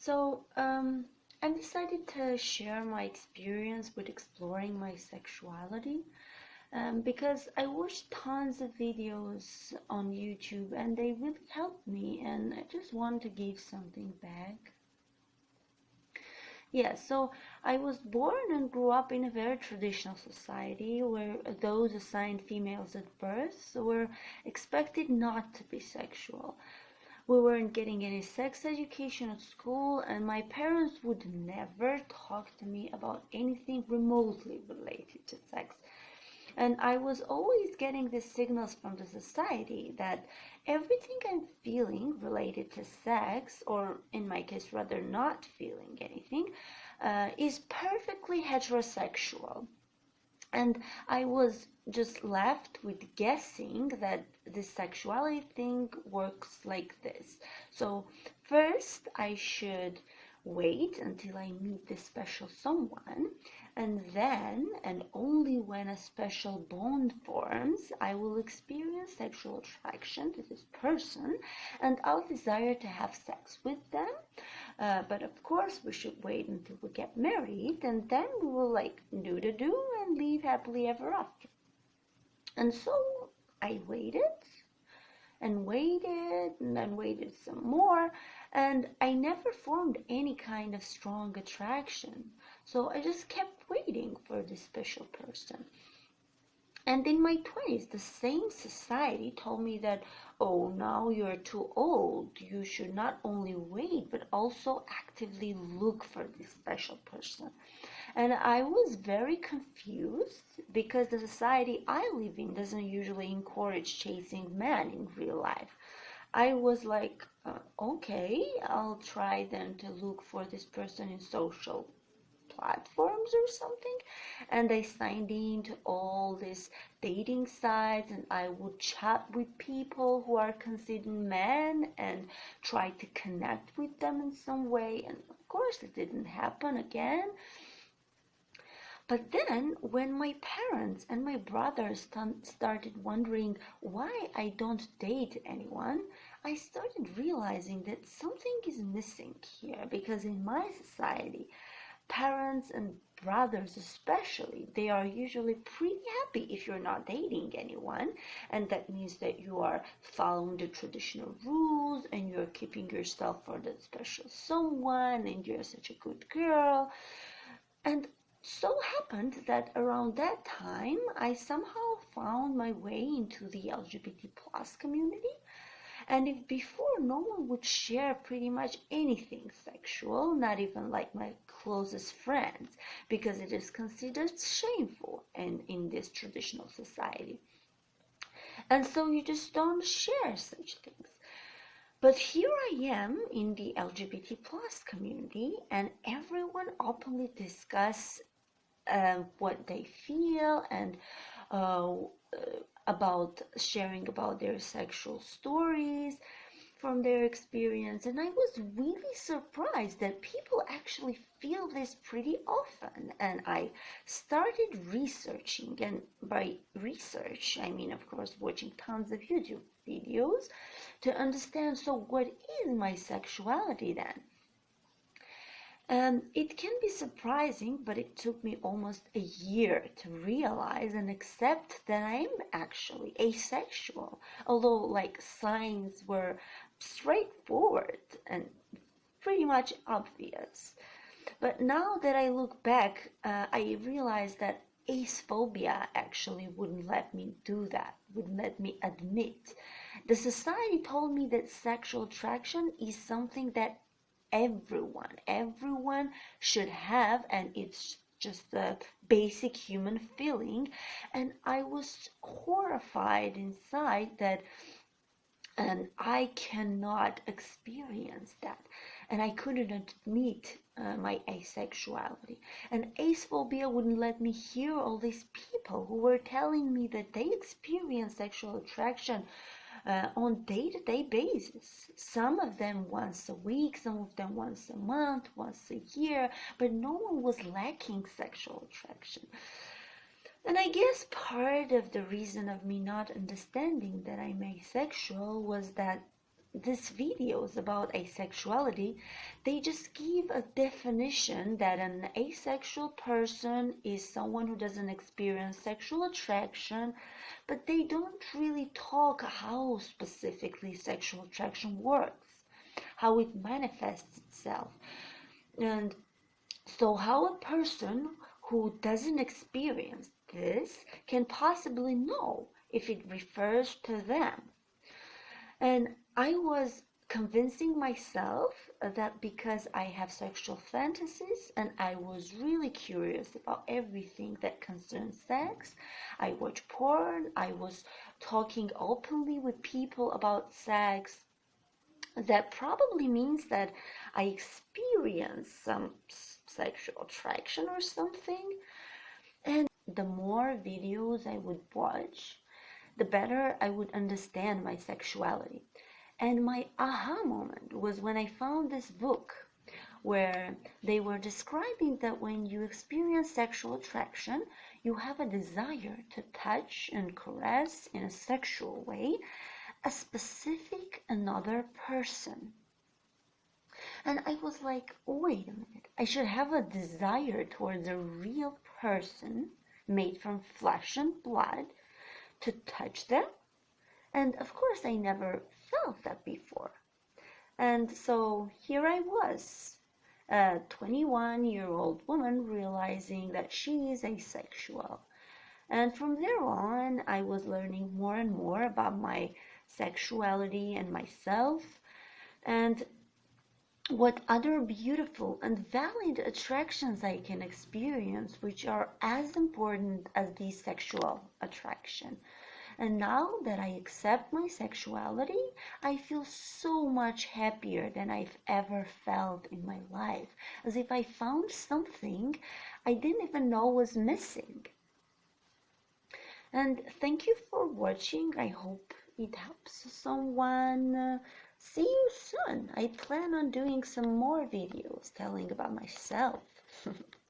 I've decided to share my experience with exploring my sexuality because I watched tons of videos on YouTube and they really helped me, and I just want to give something back. Yeah, so I was born and grew up in a very traditional society where those assigned females at birth were expected not to be sexual. We weren't getting any sex education at school, and my parents would never talk to me about anything remotely related to sex. And I was always getting these signals from the society that everything I'm feeling related to sex, or in my case, rather not feeling anything, is perfectly heterosexual. And I was just left with guessing that this sexuality thing works like this. So, first, I should wait until I meet this special someone, and then, and only when a special bond forms, I will experience sexual attraction to this person and I'll desire to have sex with them. But of course, we should wait until we get married, and then we will like do the do and live happily ever after. And so I waited and waited and then waited some more, and I never formed any kind of strong attraction. So I just kept waiting for this special person. And in my 20s, the same society told me that, oh, now you're too old. You should not only wait, but also actively look for this special person. And I was very confused because the society I live in doesn't usually encourage chasing men in real life. I was like, okay, I'll try then to look for this person in social platforms or something, and I signed in to all these dating sites, and I would chat with people who are considered men and try to connect with them in some way, and of course it didn't happen again. But then when my parents and my brothers started wondering why I don't date anyone, I started realizing that something is missing here, because in my society parents and brothers especially, they are usually pretty happy if you're not dating anyone, and that means that you are following the traditional rules and you're keeping yourself for that special someone and you're such a good girl. And so happened that around that time I somehow found my way into the LGBT plus community. And if before no one would share pretty much anything sexual, not even like my closest friends, because it is considered shameful in this traditional society. And so you just don't share such things. But here I am in the LGBT plus community, and everyone openly discuss what they feel and uh, about sharing about their sexual stories from their experience. And I was really surprised that people actually feel this pretty often. And I started researching, and by research I mean of course watching tons of YouTube videos to understand, so what is my sexuality then? It can be surprising, but it took me almost a year to realize and accept that I'm actually asexual, although like signs were straightforward and pretty much obvious. But now that I look back, I realize that acephobia actually wouldn't let me do that, wouldn't let me admit. The society told me that sexual attraction is something that everyone should have, and it's just a basic human feeling. And I was horrified inside that, and I cannot experience that, and I couldn't admit my asexuality. And acephobia wouldn't let me hear all these people who were telling me that they experience sexual attraction on day-to-day basis. Some of them once a week, some of them once a month, once a year, but no one was lacking sexual attraction. And I guess part of the reason of me not understanding that I'm asexual was that these videos about asexuality, they just give a definition that an asexual person is someone who doesn't experience sexual attraction, but they don't really talk how specifically sexual attraction works, how it manifests itself. And so, how a person who doesn't experience this can possibly know if it refers to them. And I was convincing myself that because I have sexual fantasies and I was really curious about everything that concerns sex, I watch porn, I was talking openly with people about sex. That probably means that I experience some sexual attraction or something. And the more videos I would watch, the better I would understand my sexuality. And my aha moment was when I found this book where they were describing that when you experience sexual attraction, you have a desire to touch and caress in a sexual way a specific another person. And I was like, wait a minute, I should have a desire towards a real person made from flesh and blood to touch them? And of course, I never felt that before. And so here I was, a 21-year-old woman realizing that she is asexual. And from there on, I was learning more and more about my sexuality and myself, and what other beautiful and valid attractions I can experience, which are as important as the sexual attraction. And now that I accept my sexuality, I feel so much happier than I've ever felt in my life, as if I found something I didn't even know was missing. And thank you for watching. I hope it helps someone. See you soon. I plan on doing some more videos telling about myself.